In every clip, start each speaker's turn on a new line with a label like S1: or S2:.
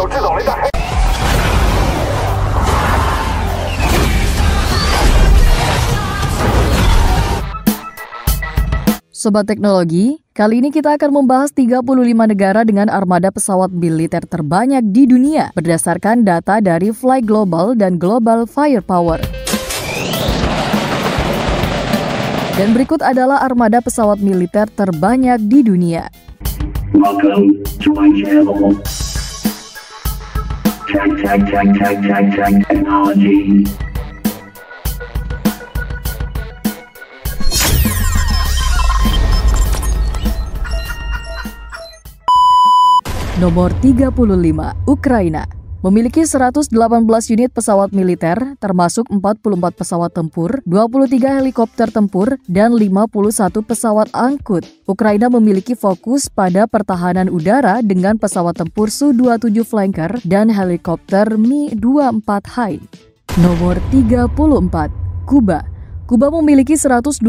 S1: 有制导雷达。
S2: Sobat Teknologi, kali ini kita akan membahas 35 negara dengan armada pesawat militer terbanyak di dunia berdasarkan data dari Fly Global dan Global Firepower. Dan berikut adalah armada pesawat militer terbanyak di dunia.
S3: Welcome to my channel. Technology.
S2: Nomor 35, Ukraina. Memiliki 118 unit pesawat militer, termasuk 44 pesawat tempur, 23 helikopter tempur, dan 51 pesawat angkut. Ukraina memiliki fokus pada pertahanan udara dengan pesawat tempur Su-27 Flanker dan helikopter Mi-24 Hind. Nomor 34, Kuba. Kuba memiliki 121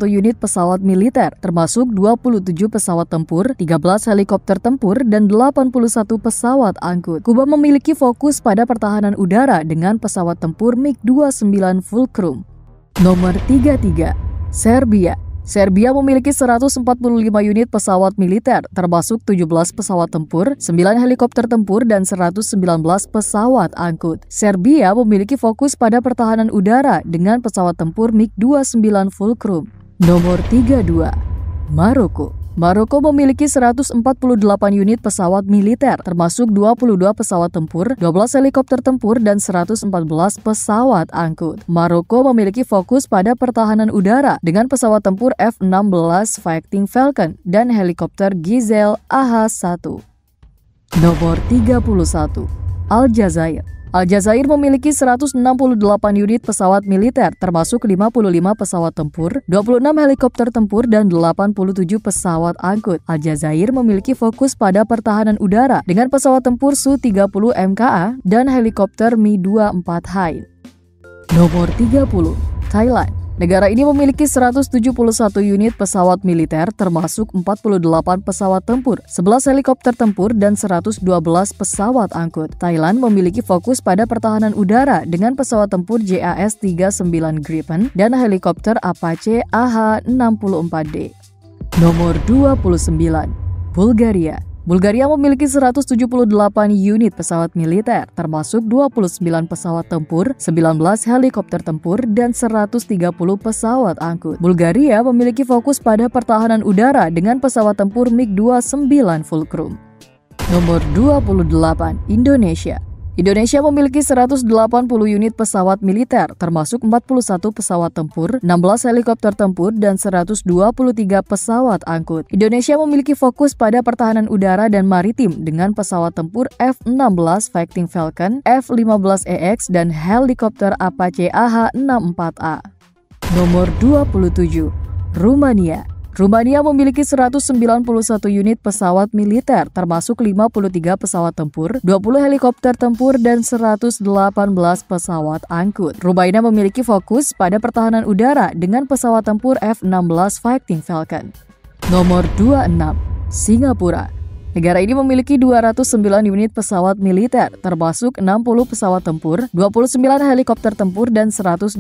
S2: unit pesawat militer, termasuk 27 pesawat tempur, 13 helikopter tempur, dan 81 pesawat angkut. Kuba memiliki fokus pada pertahanan udara dengan pesawat tempur MiG-29 Fulcrum. Nomor 33, Serbia. Serbia memiliki 145 unit pesawat militer, termasuk 17 pesawat tempur, 9 helikopter tempur, dan 119 pesawat angkut. Serbia memiliki fokus pada pertahanan udara dengan pesawat tempur MiG-29 Fulcrum. Nomor 32, Maroko. Maroko memiliki 148 unit pesawat militer, termasuk 22 pesawat tempur, 12 helikopter tempur, dan 114 pesawat angkut. Maroko memiliki fokus pada pertahanan udara dengan pesawat tempur F-16 Fighting Falcon dan helikopter Gazelle AH-1. Nomor 31, Aljazair. Aljazair memiliki 168 unit pesawat militer, termasuk 55 pesawat tempur, 26 helikopter tempur, dan 87 pesawat angkut. Aljazair memiliki fokus pada pertahanan udara dengan pesawat tempur Su-30 MKA dan helikopter Mi-24 Hind. Nomor 30, Thailand. Negara ini memiliki 171 unit pesawat militer, termasuk 48 pesawat tempur, 11 helikopter tempur, dan 112 pesawat angkut. Thailand memiliki fokus pada pertahanan udara dengan pesawat tempur JAS-39 Gripen dan helikopter Apache AH-64D. Nomor 29, Bulgaria. Bulgaria memiliki 178 unit pesawat militer, termasuk 29 pesawat tempur, 19 helikopter tempur, dan 130 pesawat angkut. Bulgaria memiliki fokus pada pertahanan udara dengan pesawat tempur MiG-29 Fulcrum. Nomor 28, Indonesia. Indonesia memiliki 180 unit pesawat militer, termasuk 41 pesawat tempur, 16 helikopter tempur, dan 123 pesawat angkut. Indonesia memiliki fokus pada pertahanan udara dan maritim dengan pesawat tempur F-16 Fighting Falcon, F-15EX, dan helikopter Apache AH-64A. Nomor 27, Rumania. Rumania memiliki 191 unit pesawat militer, termasuk 53 pesawat tempur, 20 helikopter tempur, dan 118 pesawat angkut. Rumania memiliki fokus pada pertahanan udara dengan pesawat tempur F-16 Fighting Falcon. Nomor 26, Singapura. Negara ini memiliki 209 unit pesawat militer, termasuk 60 pesawat tempur, 29 helikopter tempur, dan 120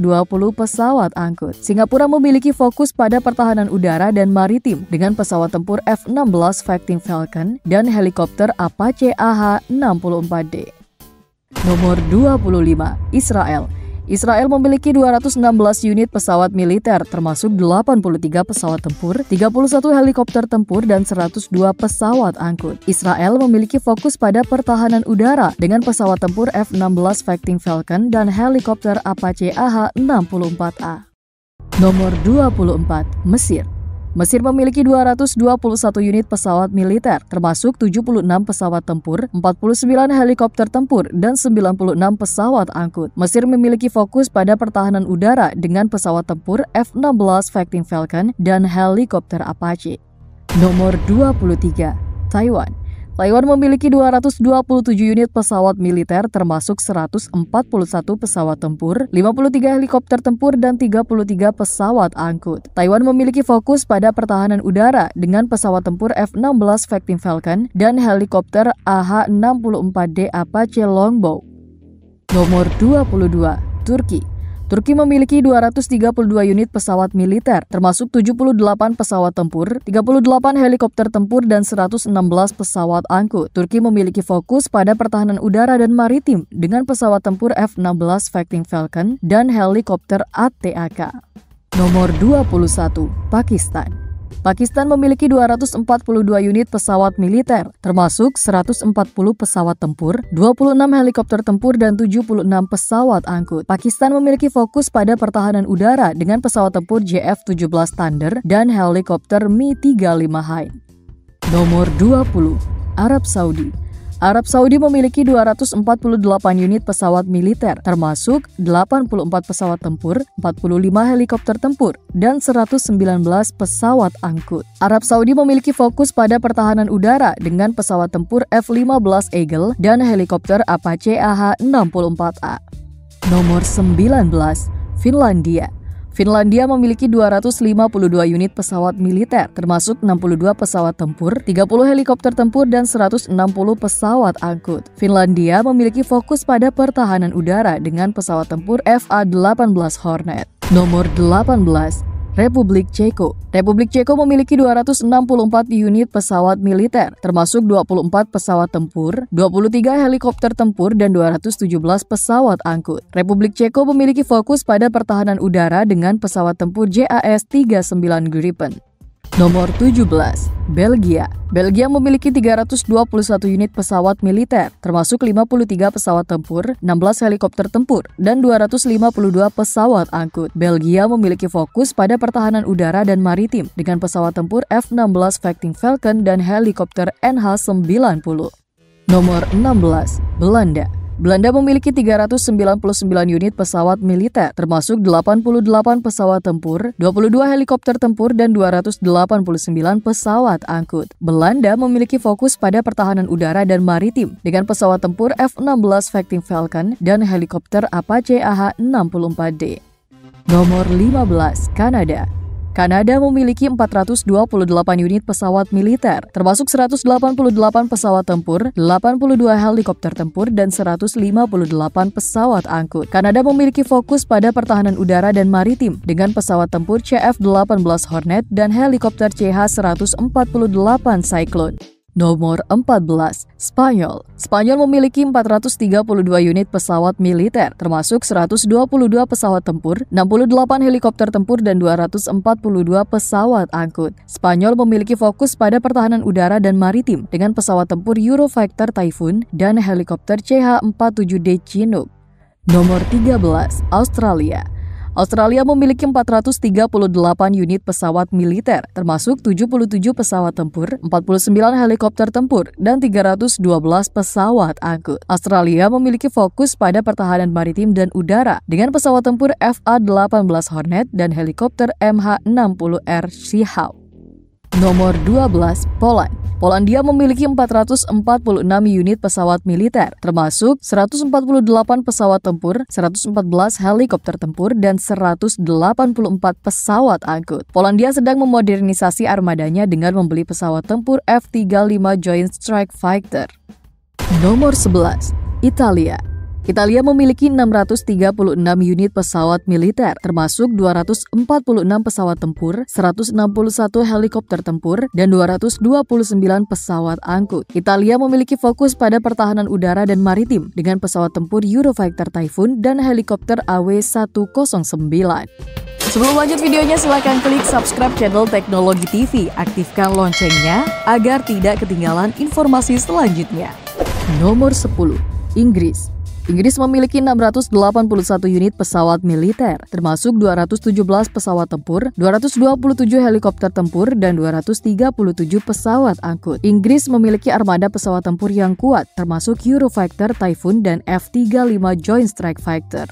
S2: pesawat angkut. Singapura memiliki fokus pada pertahanan udara dan maritim dengan pesawat tempur F-16 Fighting Falcon dan helikopter Apache AH-64D. Nomor 25, Israel. Israel memiliki 216 unit pesawat militer, termasuk 83 pesawat tempur, 31 helikopter tempur, dan 102 pesawat angkut. Israel memiliki fokus pada pertahanan udara dengan pesawat tempur F-16 Fighting Falcon dan helikopter Apache AH-64A. Nomor 24, Mesir. Mesir memiliki 221 unit pesawat militer, termasuk 76 pesawat tempur, 49 helikopter tempur, dan 96 pesawat angkut. Mesir memiliki fokus pada pertahanan udara dengan pesawat tempur F-16 Fighting Falcon dan helikopter Apache. Nomor 23, Taiwan. Taiwan memiliki 227 unit pesawat militer termasuk 141 pesawat tempur, 53 helikopter tempur, dan 33 pesawat angkut. Taiwan memiliki fokus pada pertahanan udara dengan pesawat tempur F-16 Fighting Falcon dan helikopter AH-64D Apache Longbow. Nomor 22, Turki. Turki memiliki 232 unit pesawat militer, termasuk 78 pesawat tempur, 38 helikopter tempur, dan 116 pesawat angkut. Turki memiliki fokus pada pertahanan udara dan maritim dengan pesawat tempur F-16 Fighting Falcon dan helikopter ATAK. Nomor 21, Pakistan. Pakistan memiliki 242 unit pesawat militer, termasuk 140 pesawat tempur, 26 helikopter tempur, dan 76 pesawat angkut. Pakistan memiliki fokus pada pertahanan udara dengan pesawat tempur JF-17 Thunder dan helikopter Mi-35 Hind. Nomor 20, Arab Saudi. Arab Saudi memiliki 248 unit pesawat militer, termasuk 84 pesawat tempur, 45 helikopter tempur, dan 119 pesawat angkut. Arab Saudi memiliki fokus pada pertahanan udara dengan pesawat tempur F-15 Eagle dan helikopter Apache AH-64A. Nomor 19, Finlandia. Finlandia memiliki 252 unit pesawat militer, termasuk 62 pesawat tempur, 30 helikopter tempur, dan 160 pesawat angkut. Finlandia memiliki fokus pada pertahanan udara dengan pesawat tempur FA-18 Hornet. Nomor 18, Republik Ceko. Republik Ceko memiliki 264 unit pesawat militer, termasuk 24 pesawat tempur, 23 helikopter tempur, dan 217 pesawat angkut. Republik Ceko memiliki fokus pada pertahanan udara dengan pesawat tempur JAS-39 Gripen. Nomor 17, Belgia. Belgia memiliki 321 unit pesawat militer, termasuk 53 pesawat tempur, 16 helikopter tempur, dan 252 pesawat angkut. Belgia memiliki fokus pada pertahanan udara dan maritim dengan pesawat tempur F-16 Fighting Falcon dan helikopter NH-90. Nomor 16, Belanda. Belanda memiliki 399 unit pesawat militer, termasuk 88 pesawat tempur, 22 helikopter tempur, dan 289 pesawat angkut. Belanda memiliki fokus pada pertahanan udara dan maritim dengan pesawat tempur F-16 Fighting Falcon dan helikopter Apache AH-64D. Nomor 15, Kanada. Kanada memiliki 428 unit pesawat militer, termasuk 188 pesawat tempur, 82 helikopter tempur, dan 158 pesawat angkut. Kanada memiliki fokus pada pertahanan udara dan maritim dengan pesawat tempur CF-18 Hornet dan helikopter CH-148 Cyclone. Nomor 14, Spanyol. Spanyol memiliki 432 unit pesawat militer, termasuk 122 pesawat tempur, 68 helikopter tempur, dan 242 pesawat angkut. Spanyol memiliki fokus pada pertahanan udara dan maritim dengan pesawat tempur Eurofighter Typhoon dan helikopter CH-47D Chinook. Nomor 13, Australia. Australia memiliki 438 unit pesawat militer, termasuk 77 pesawat tempur, 49 helikopter tempur, dan 312 pesawat angkut. Australia memiliki fokus pada pertahanan maritim dan udara dengan pesawat tempur FA-18 Hornet dan helikopter MH-60R Seahawk. Nomor 12, Poland. Polandia memiliki 446 unit pesawat militer, termasuk 148 pesawat tempur, 114 helikopter tempur, dan 184 pesawat angkut. Polandia sedang memodernisasi armadanya dengan membeli pesawat tempur F-35 Joint Strike Fighter. Nomor 11, Italia. Italia memiliki 636 unit pesawat militer, termasuk 246 pesawat tempur, 161 helikopter tempur, dan 229 pesawat angkut. Italia memiliki fokus pada pertahanan udara dan maritim dengan pesawat tempur Eurofighter Typhoon dan helikopter AW109. Sebelum lanjut videonya, silakan klik subscribe channel Teknologi TV, aktifkan loncengnya agar tidak ketinggalan informasi selanjutnya. Nomor 10, Inggris. Inggris memiliki 681 unit pesawat militer, termasuk 217 pesawat tempur, 227 helikopter tempur, dan 237 pesawat angkut. Inggris memiliki armada pesawat tempur yang kuat, termasuk Eurofighter Typhoon dan F-35 Joint Strike Fighter.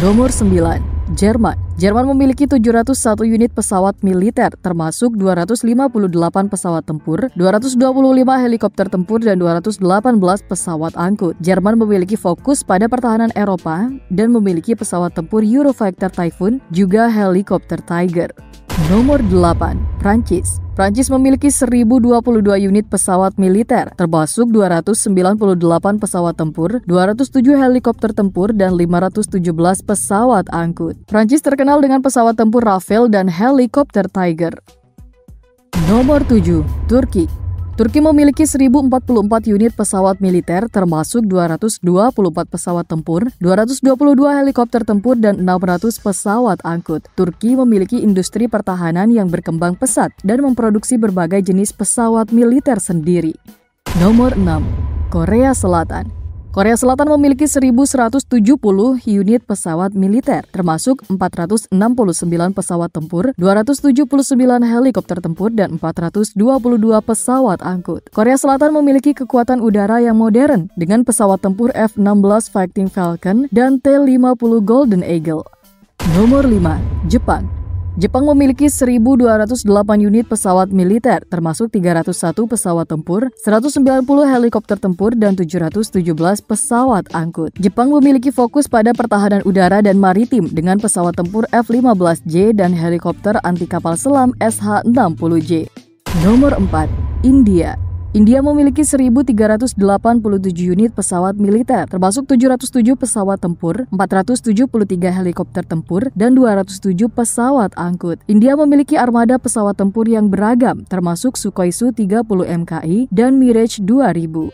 S2: Nomor 9. Jerman. Jerman memiliki 701 unit pesawat militer, termasuk 258 pesawat tempur, 225 helikopter tempur, dan 218 pesawat angkut. Jerman memiliki fokus pada pertahanan Eropa dan memiliki pesawat tempur Eurofighter Typhoon, juga helikopter Tiger. Nomor 8. Prancis. Prancis memiliki 1022 unit pesawat militer, termasuk 298 pesawat tempur, 207 helikopter tempur, dan 517 pesawat angkut. Prancis terkenal dengan pesawat tempur Rafale dan helikopter Tiger. Nomor 7. Turki. Turki memiliki 1044 unit pesawat militer, termasuk 224 pesawat tempur, 222 helikopter tempur, dan 600 pesawat angkut. Turki memiliki industri pertahanan yang berkembang pesat dan memproduksi berbagai jenis pesawat militer sendiri. Nomor 6. Korea Selatan. Korea Selatan memiliki 1170 unit pesawat militer, termasuk 469 pesawat tempur, 279 helikopter tempur, dan 422 pesawat angkut. Korea Selatan memiliki kekuatan udara yang modern dengan pesawat tempur F-16 Fighting Falcon dan T-50 Golden Eagle. Nomor 5. Jepang. Jepang memiliki 1.208 unit pesawat militer, termasuk 301 pesawat tempur, 190 helikopter tempur, dan 717 pesawat angkut. Jepang memiliki fokus pada pertahanan udara dan maritim dengan pesawat tempur F-15J dan helikopter anti kapal selam SH-60J. Nomor 4. India. India memiliki 1.387 unit pesawat militer, termasuk 707 pesawat tempur, 473 helikopter tempur, dan 207 pesawat angkut. India memiliki armada pesawat tempur yang beragam, termasuk Sukhoi Su-30 MKI dan Mirage 2000.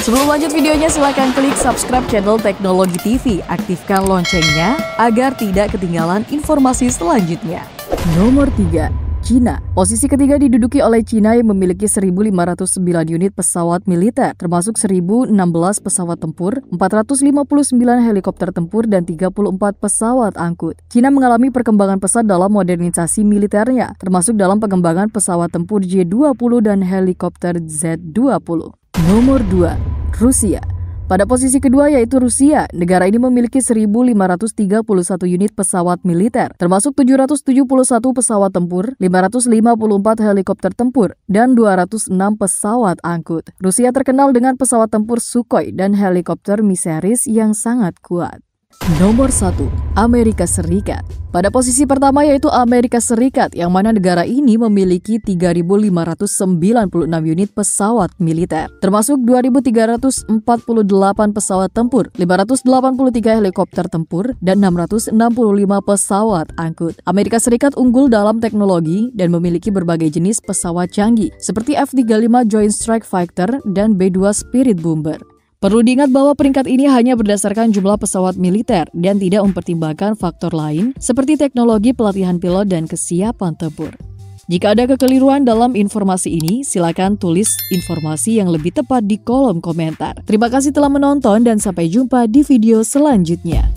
S2: Sebelum lanjut videonya, silakan klik subscribe channel Teknologi TV, aktifkan loncengnya agar tidak ketinggalan informasi selanjutnya. Nomor 3. Cina. Posisi ketiga diduduki oleh Cina yang memiliki 1.509 unit pesawat militer, termasuk 1.016 pesawat tempur, 459 helikopter tempur, dan 34 pesawat angkut. Cina mengalami perkembangan pesat dalam modernisasi militernya, termasuk dalam pengembangan pesawat tempur J-20 dan helikopter Z-20. Nomor 2. Rusia. Pada posisi kedua yaitu Rusia, negara ini memiliki 1.531 unit pesawat militer, termasuk 771 pesawat tempur, 554 helikopter tempur, dan 206 pesawat angkut. Rusia terkenal dengan pesawat tempur Sukhoi dan helikopter Mi-series yang sangat kuat. Nomor 1. Amerika Serikat. Pada posisi pertama yaitu Amerika Serikat, yang mana negara ini memiliki 3.596 unit pesawat militer, termasuk 2.348 pesawat tempur, 583 helikopter tempur, dan 665 pesawat angkut. Amerika Serikat unggul dalam teknologi dan memiliki berbagai jenis pesawat canggih, seperti F-35 Joint Strike Fighter dan B-2 Spirit Bomber. Perlu diingat bahwa peringkat ini hanya berdasarkan jumlah pesawat militer dan tidak mempertimbangkan faktor lain seperti teknologi pelatihan pilot dan kesiapan tempur. Jika ada kekeliruan dalam informasi ini, silakan tulis informasi yang lebih tepat di kolom komentar. Terima kasih telah menonton dan sampai jumpa di video selanjutnya.